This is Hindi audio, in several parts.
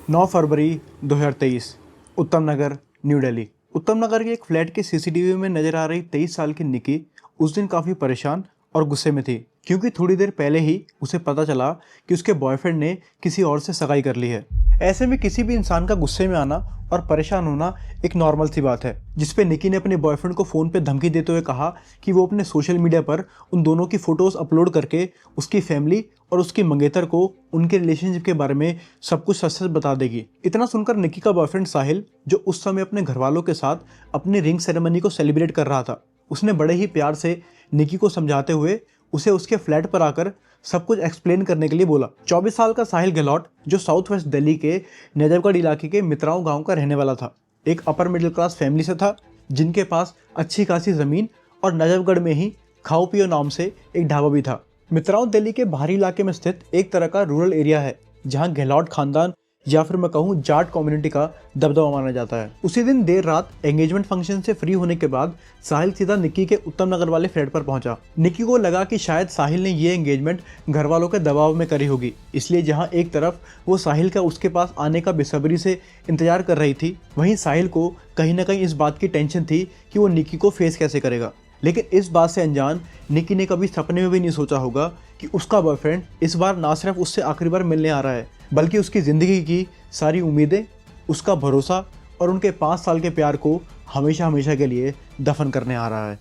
9 फरवरी 2023 उत्तम नगर, न्यू दिल्ली। उत्तम नगर के एक फ्लैट के सीसीटीवी में नजर आ रही 23 साल की निकी उस दिन काफ़ी परेशान और गुस्से में थी, क्योंकि थोड़ी देर पहले ही उसे पता चला कि उसके बॉयफ्रेंड ने किसी और से सगाई कर ली है। ऐसे में किसी भी इंसान का गुस्से में आना और परेशान होना एक नॉर्मल सी बात है, जिसपे निकी ने अपने बॉयफ्रेंड को फ़ोन पे धमकी देते हुए कहा कि वो अपने सोशल मीडिया पर उन दोनों की फ़ोटोज़ अपलोड करके उसकी फैमिली और उसकी मंगेतर को उनके रिलेशनशिप के बारे में सब कुछ सच-सच बता देगी। इतना सुनकर निकी का बॉयफ्रेंड साहिल, जो उस समय अपने घरवालों के साथ अपनी रिंग सेरेमनी को सेलिब्रेट कर रहा था, उसने बड़े ही प्यार से निकी को समझाते हुए उसे उसके फ्लैट पर आकर सब कुछ एक्सप्लेन करने के लिए बोला। 24 साल का साहिल गहलोत, जो साउथ वेस्ट दिल्ली के नजफगढ़ इलाके के मित्राओं गांव का रहने वाला था, एक अपर मिडिल क्लास फैमिली से था, जिनके पास अच्छी खासी ज़मीन और नजफगढ़ में ही खाओ पियो नाम से एक ढाबा भी था। मित्राओं दिल्ली के बाहरी इलाके में स्थित एक तरह का रूरल एरिया है, जहां गहलोत खानदान या फिर मैं कहूँ जाट कम्युनिटी का दबदबा माना जाता है। उसी दिन देर रात एंगेजमेंट फंक्शन से फ्री होने के बाद साहिल सीधा निकी के उत्तम नगर वाले फ्लैट पर पहुंचा। निकी को लगा कि शायद साहिल ने ये एंगेजमेंट घर वालों के दबाव में करी होगी, इसलिए जहां एक तरफ वो साहिल का उसके पास आने का बेसब्री से इंतजार कर रही थी, वहीं साहिल को कहीं ना कहीं इस बात की टेंशन थी कि वो निकी को फेस कैसे करेगा। लेकिन इस बात से अनजान निकी ने कभी सपने में भी नहीं सोचा होगा कि उसका बॉयफ्रेंड इस बार ना सिर्फ उससे आखिरी बार मिलने आ रहा है, बल्कि उसकी ज़िंदगी की सारी उम्मीदें, उसका भरोसा और उनके 5 साल के प्यार को हमेशा हमेशा के लिए दफन करने आ रहा है।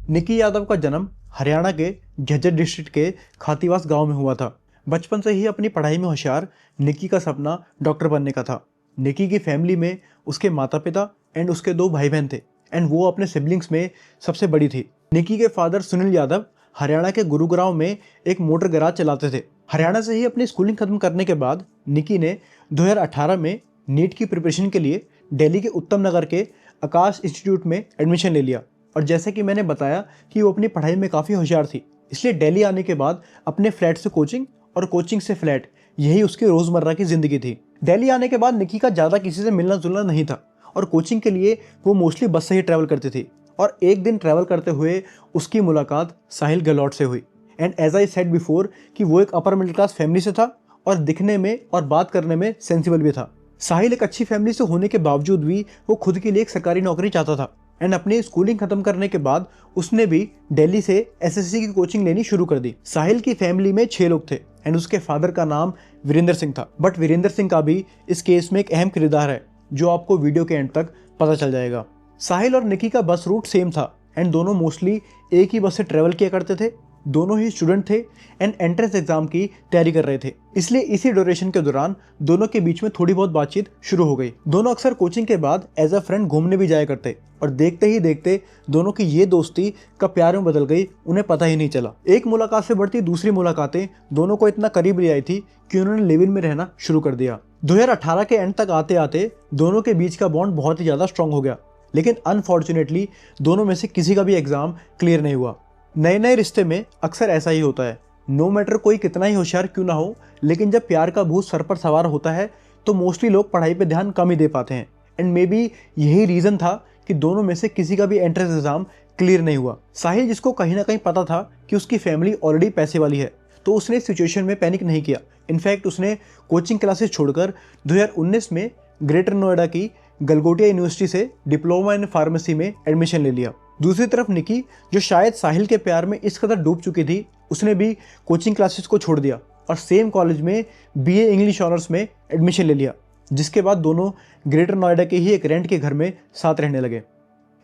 निकी यादव का जन्म हरियाणा के झज्जर डिस्ट्रिक्ट के खातीवास गांव में हुआ था। बचपन से ही अपनी पढ़ाई में होशियार निकी का सपना डॉक्टर बनने का था। निकी की फैमिली में उसके माता पिता एंड उसके 2 भाई बहन थे, एंड वो अपने सिबलिंग्स में सबसे बड़ी थी। निकी के फादर सुनील यादव हरियाणा के गुरुग्राम में एक मोटर गैराज चलाते थे। हरियाणा से ही अपनी स्कूलिंग खत्म करने के बाद निकी ने 2018 में नीट की प्रिपरेशन के लिए दिल्ली के उत्तम नगर के आकाश इंस्टीट्यूट में एडमिशन ले लिया। और जैसे कि मैंने बताया कि वो अपनी पढ़ाई में काफ़ी होशियार थी, इसलिए दिल्ली आने के बाद अपने फ्लैट से कोचिंग और कोचिंग से फ्लैट, यही उसकी रोज़मर्रा की ज़िंदगी थी। दिल्ली आने के बाद निकी का ज़्यादा किसी से मिलना जुलना नहीं था, और कोचिंग के लिए वो मोस्टली बस से ही ट्रैवल करती थी। और एक दिन ट्रैवल करते हुए उसकी मुलाकात साहिल गहलोत से हुई। And as I said before कि वो एक अपर मिडिल क्लास फैमिली से था और दिखने में और बात करने में सेंसिबल भी था। साहिल एक अच्छी फैमिली से होने के बावजूद भी वो खुद के लिए एक सरकारी नौकरी चाहता था। एंड अपनी स्कूलिंग खत्म करने के बाद उसने भी दिल्ली से एसएससी की कोचिंग लेनी शुरू कर दी। साहिल की फैमिली में 6 लोग थे, एंड उसके फादर का नाम वीरेंद्र सिंह था। बट वीरेंद्र सिंह का भी इस केस में एक अहम किरदार है, जो आपको वीडियो के एंड तक पता चल जाएगा। साहिल और निकी का बस रूट सेम था, एंड दोनों मोस्टली एक ही बस से ट्रेवल किया करते थे। दोनों ही स्टूडेंट थे एंड एंट्रेंस एग्जाम की तैयारी कर रहे थे, इसलिए इसी ड्यूरेशन के दौरान दोनों के बीच में थोड़ी बहुत बातचीत शुरू हो गई। दोनों अक्सर कोचिंग के बाद एज अ फ्रेंड घूमने भी जाया करते, और देखते ही देखते दोनों की ये दोस्ती कब प्यार में बदल गई उन्हें पता ही नहीं चला। एक मुलाकात से बढ़ती दूसरी मुलाकातें दोनों को इतना करीब ले आई थी कि उन्होंने लिव इन में रहना शुरू कर दिया। 2018 के एंड तक आते आते दोनों के बीच का बॉन्ड बहुत ही ज़्यादा स्ट्रांग हो गया, लेकिन अनफॉर्चुनेटली दोनों में से किसी का भी एग्जाम क्लियर नहीं हुआ। नए नए रिश्ते में अक्सर ऐसा ही होता है, नो मैटर कोई कितना ही होशियार क्यों ना हो, लेकिन जब प्यार का भूत सर पर सवार होता है तो मोस्टली लोग पढ़ाई पे ध्यान कम ही दे पाते हैं। एंड मे बी यही रीज़न था कि दोनों में से किसी का भी एंट्रेंस एग्जाम क्लियर नहीं हुआ। साहिल, जिसको कहीं ना कहीं पता था कि उसकी फैमिली ऑलरेडी पैसे वाली है, तो उसने इस सिचुएशन में पैनिक नहीं किया। इनफैक्ट उसने कोचिंग क्लासेस छोड़कर 2019 में ग्रेटर नोएडा की गलगोटिया यूनिवर्सिटी से डिप्लोमा इन फार्मेसी में एडमिशन ले लिया। दूसरी तरफ निकी, जो शायद साहिल के प्यार में इस कदर डूब चुकी थी, उसने भी कोचिंग क्लासेस को छोड़ दिया और सेम कॉलेज में बीए इंग्लिश ऑनर्स में एडमिशन ले लिया, जिसके बाद दोनों ग्रेटर नोएडा के ही एक रेंट के घर में साथ रहने लगे।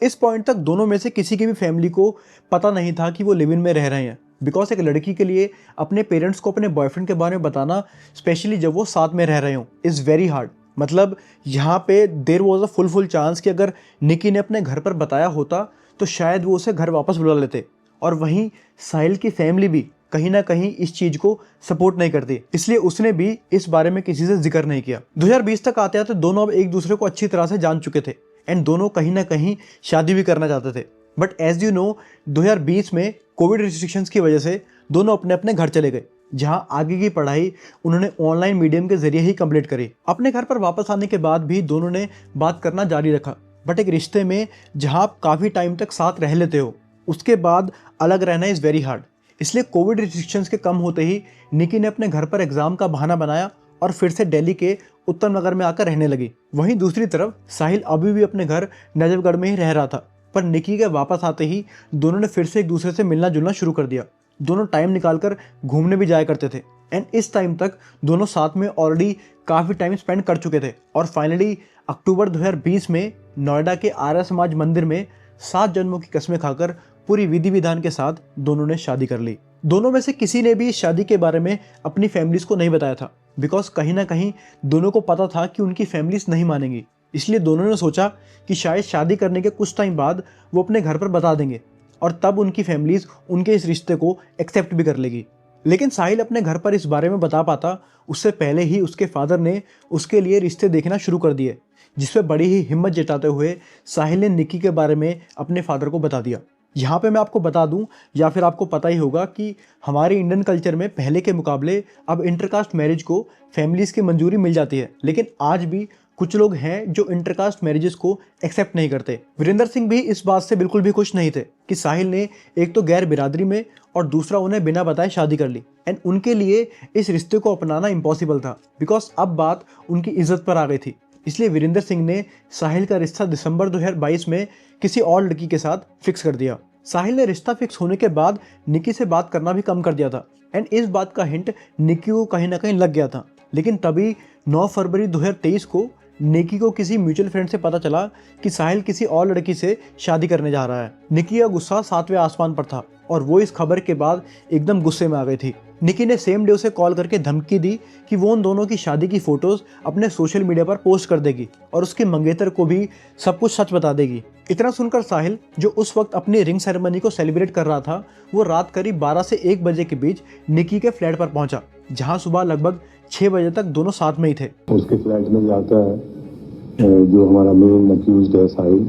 इस पॉइंट तक दोनों में से किसी की भी फैमिली को पता नहीं था कि वो लिव इन में रह रहे हैं, बिकॉज एक लड़की के लिए अपने पेरेंट्स को अपने बॉयफ्रेंड के बारे में बताना, स्पेशली जब वो साथ में रह रहे हों, इज़ वेरी हार्ड। मतलब यहाँ पे there was a full chance कि अगर निकी ने अपने घर पर बताया होता तो शायद वो उसे घर वापस बुला लेते, और वहीं साहिल की फैमिली भी कहीं ना कहीं इस चीज़ को सपोर्ट नहीं करती, इसलिए उसने भी इस बारे में किसी से जिक्र नहीं किया। 2020 तक आते आते दोनों अब एक दूसरे को अच्छी तरह से जान चुके थे, एंड दोनों कहीं ना कहीं शादी भी करना चाहते थे। बट एज यू नो, 2020 में कोविड रिस्ट्रिक्शंस की वजह से दोनों अपने अपने घर चले गए, जहां आगे की पढ़ाई उन्होंने ऑनलाइन मीडियम के जरिए ही कंप्लीट करी। अपने घर पर वापस आने के बाद भी दोनों ने बात करना जारी रखा, बट एक रिश्ते में जहां आप काफ़ी टाइम तक साथ रह लेते हो, उसके बाद अलग रहना इज़ वेरी हार्ड। इसलिए कोविड रिस्ट्रिक्शंस के कम होते ही निकी ने अपने घर पर एग्जाम का बहाना बनाया और फिर से दिल्ली के उत्तम नगर में आकर रहने लगी। वहीं दूसरी तरफ साहिल अभी भी अपने घर नजफगढ़ में ही रह रहा था, पर निकी के वापस आते ही दोनों ने फिर से एक दूसरे से मिलना जुलना शुरू कर दिया। दोनों टाइम निकालकर घूमने भी जाया करते थे एंड इस टाइम तक दोनों साथ में ऑलरेडी काफ़ी टाइम स्पेंड कर चुके थे। और फाइनली अक्टूबर 2020 में नोएडा के आर्य समाज मंदिर में 7 जन्मों की कसमें खाकर पूरी विधि विधान के साथ दोनों ने शादी कर ली। दोनों में से किसी ने भी इस शादी के बारे में अपनी फैमिलीज को नहीं बताया था, बिकॉज कहीं ना कहीं दोनों को पता था कि उनकी फैमिलीज नहीं मानेंगी। इसलिए दोनों ने सोचा कि शायद शादी करने के कुछ टाइम बाद वो अपने घर पर बता देंगे और तब उनकी फैमिलीज उनके इस रिश्ते को एक्सेप्ट भी कर लेगी। लेकिन साहिल अपने घर पर इस बारे में बता पाता उससे पहले ही उसके फादर ने उसके लिए रिश्ते देखना शुरू कर दिए, जिसपे बड़ी ही हिम्मत जताते हुए साहिल ने निकी के बारे में अपने फादर को बता दिया। यहाँ पे मैं आपको बता दूं, या फिर आपको पता ही होगा कि हमारे इंडियन कल्चर में पहले के मुकाबले अब इंटरकास्ट मैरिज को फैमिलीज़ की मंजूरी मिल जाती है, लेकिन आज भी कुछ लोग हैं जो इंटरकास्ट मैरिजेस को एक्सेप्ट नहीं करते। वीरेंद्र सिंह भी इस बात से बिल्कुल भी खुश नहीं थे कि साहिल ने एक तो गैर बिरादरी में और दूसरा उन्हें बिना बताए शादी कर ली एंड उनके लिए इस रिश्ते को अपनाना इम्पॉसिबल था, बिकॉज अब बात उनकी इज्जत पर आ गई थी। इसलिए वीरेंद्र सिंह ने साहिल का रिश्ता दिसंबर 2022 में किसी और लड़की के साथ फिक्स कर दिया। साहिल ने रिश्ता फिक्स होने के बाद निकी से बात करना भी कम कर दिया था एंड इस बात का हिंट निकी को कहीं ना कहीं लग गया था। लेकिन तभी 9 फरवरी 2023 को निकी को किसी म्यूचुअल फ्रेंड से पता चला कि साहिल किसी और लड़की से शादी करने जा रहा है। निकी का गुस्सा 7वें आसमान पर था और वो इस खबर के बाद एकदम गुस्से में आ गई थी। निकी ने सेम डे उसे कॉल करके धमकी दी कि वो उन दोनों की शादी की फोटोज अपने सोशल मीडिया पर पोस्ट कर देगी और उसके मंगेतर को भी सब कुछ सच बता देगी। इतना सुनकर साहिल, जो उस वक्त अपनी रिंग सेरेमनी को सेलिब्रेट कर रहा था, वो रात करीब 12 से 1 बजे के बीच निकी के फ्लैट पर पहुंचा, जहां सुबह लगभग 6 बजे तक दोनों साथ में ही थे। उसके फ्लैट में जाता है जो हमारा मेन अक्यूज्ड है साहिल,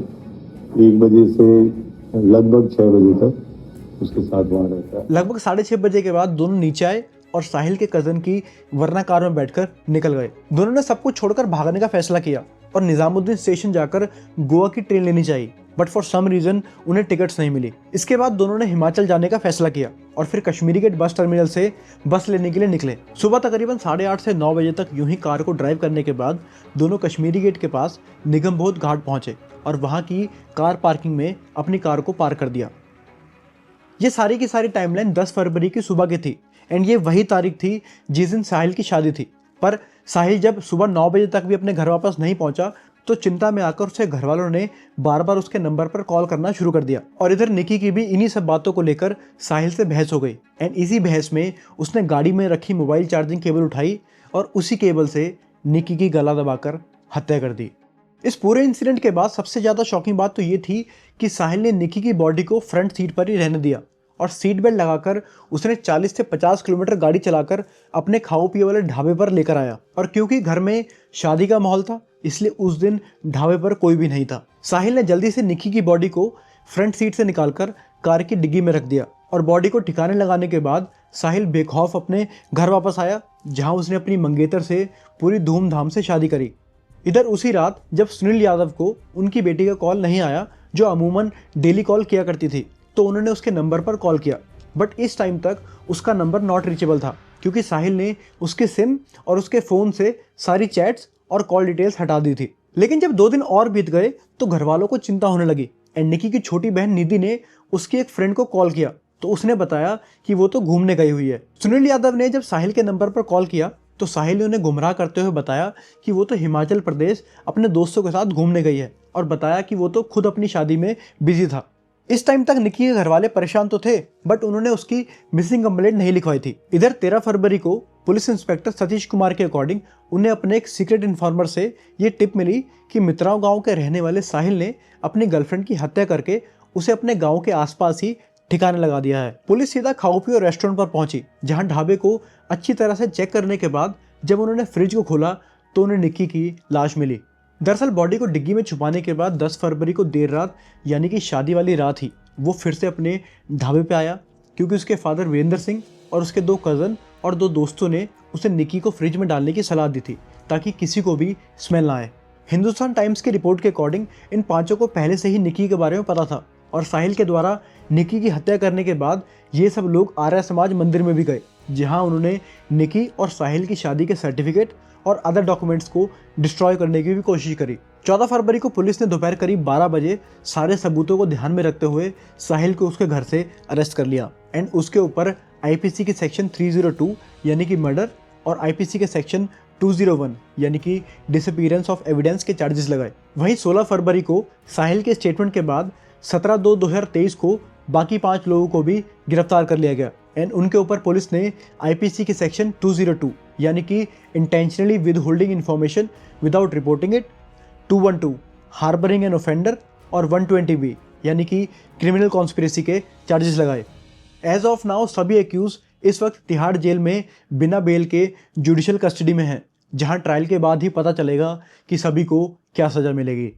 1 बजे से लगभग 6 बजे तक उसके साथ वहाँ रहता है। लगभग 6:30 बजे के बाद दोनों नीचे आए और साहिल के कजन की वरना कार में बैठकर निकल गए। दोनों ने सब कुछ छोड़कर भागने का फैसला किया और निजामुद्दीन स्टेशन जाकर गोवा की ट्रेन लेनी चाहिए, बट फॉर सम रीजन उन्हें टिकट्स नहीं मिली। इसके बाद दोनों ने हिमाचल जाने का फैसला किया और फिर कश्मीरी गेट बस टर्मिनल से बस लेने के लिए निकले। सुबह तकरीबन 8:30 से 9 बजे तक यूं ही कार को ड्राइव करने के बाद दोनों कश्मीरी गेट के पास निगमबोध घाट पहुंचे और वहां की कार पार्किंग में अपनी कार को पार्क कर दिया। ये सारी की सारी टाइमलाइन 10 फरवरी की सुबह की थी एंड ये वही तारीख थी जिस दिन साहिल की शादी थी। पर साहिल जब सुबह 9 बजे तक भी अपने घर वापस नहीं पहुंचा तो चिंता में आकर उसके घर वालों ने बार बार उसके नंबर पर कॉल करना शुरू कर दिया और इधर निकी की भी इन्हीं सब बातों को लेकर साहिल से बहस हो गई एंड इसी बहस में उसने गाड़ी में रखी मोबाइल चार्जिंग केबल उठाई और उसी केबल से निकी की गला दबाकर हत्या कर दी। इस पूरे इंसिडेंट के बाद सबसे ज़्यादा शॉकिंग बात तो ये थी कि साहिल ने निकी की बॉडी को फ्रंट सीट पर ही रहने दिया और सीट बेल्ट लगाकर उसने 40 से 50 किलोमीटर गाड़ी चलाकर अपने खाओ पिए वाले ढाबे पर लेकर आया। और क्योंकि घर में शादी का माहौल था इसलिए उस दिन ढाबे पर कोई भी नहीं था। साहिल ने जल्दी से निकी की बॉडी को फ्रंट सीट से निकालकर कार की डिग्गी में रख दिया और बॉडी को ठिकाने लगाने के बाद साहिल बेखौफ अपने घर वापस आया, जहाँ उसने अपनी मंगेतर से पूरी धूमधाम से शादी करी। इधर उसी रात जब सुनील यादव को उनकी बेटी का कॉल नहीं आया, जो अमूमन डेली कॉल किया करती थी, तो उन्होंने उसके नंबर पर कॉल किया, बट इस टाइम तक उसका नंबर नॉट रीचेबल था क्योंकि साहिल ने उसके सिम और उसके फ़ोन से सारी चैट्स और कॉल डिटेल्स हटा दी थी। लेकिन जब 2 दिन और बीत गए तो घर वालों को चिंता होने लगी एंड निकी की छोटी बहन निधि ने उसकी एक फ्रेंड को कॉल किया तो उसने बताया कि वो तो घूमने गई हुई है। सुनील यादव ने जब साहिल के नंबर पर कॉल किया तो साहिल ने उन्हें गुमराह करते हुए बताया कि वो तो हिमाचल प्रदेश अपने दोस्तों के साथ घूमने गई है और बताया कि वो तो खुद अपनी शादी में बिजी था। इस टाइम तक निकी के घर वाले परेशान तो थे बट उन्होंने उसकी मिसिंग कंप्लेंट नहीं लिखवाई थी। इधर 13 फरवरी को पुलिस इंस्पेक्टर सतीश कुमार के अकॉर्डिंग उन्हें अपने एक सीक्रेट इन्फॉर्मर से ये टिप मिली कि मित्राओं गांव के रहने वाले साहिल ने अपनी गर्लफ्रेंड की हत्या करके उसे अपने गांव के आसपास ही ठिकाने लगा दिया है। पुलिस सीधा खाओ पियो रेस्टोरेंट पर पहुंची, जहां ढाबे को अच्छी तरह से चेक करने के बाद जब उन्होंने फ्रिज को खोला तो उन्हें निकी की लाश मिली। दरअसल बॉडी को डिग्गी में छुपाने के बाद 10 फरवरी को देर रात, यानी कि शादी वाली रात ही, वो फिर से अपने ढाबे पे आया क्योंकि उसके फादर वीरेंद्र सिंह और उसके 2 कज़न और 2 दोस्तों ने उसे निकी को फ्रिज में डालने की सलाह दी थी ताकि किसी को भी स्मेल ना आए। हिंदुस्तान टाइम्स की रिपोर्ट के अकॉर्डिंग इन 5 को पहले से ही निकी के बारे में पता था और साहिल के द्वारा निकी की हत्या करने के बाद ये सब लोग आर्य समाज मंदिर में भी गए, जहां उन्होंने निकी और साहिल की शादी के सर्टिफिकेट और अदर डॉक्यूमेंट्स को डिस्ट्रॉय करने की भी कोशिश करी। 14 फरवरी को पुलिस ने दोपहर करीब 12 बजे सारे सबूतों को ध्यान में रखते हुए साहिल को उसके घर से अरेस्ट कर लिया एंड उसके ऊपर आईपीसी के सेक्शन 302 यानी कि मर्डर और आईपीसी के सेक्शन 201 यानी कि डिसअपीयरेंस ऑफ एविडेंस के चार्जेस लगाए। वहीं 16 फरवरी को साहिल के स्टेटमेंट के बाद 17/2/2023 को बाकी 5 लोगों को भी गिरफ्तार कर लिया गया एंड उनके ऊपर पुलिस ने आईपीसी के सेक्शन 202 यानी कि intentionally withholding information without reporting it, 212 harbouring an offender और 120B यानी कि क्रिमिनल कॉन्स्पिरेसी के चार्जेस लगाए। एज ऑफ नाउ सभी एक्यूज इस वक्त तिहाड़ जेल में बिना बेल के जुडिशियल कस्टडी में हैं, जहां ट्रायल के बाद ही पता चलेगा कि सभी को क्या सजा मिलेगी।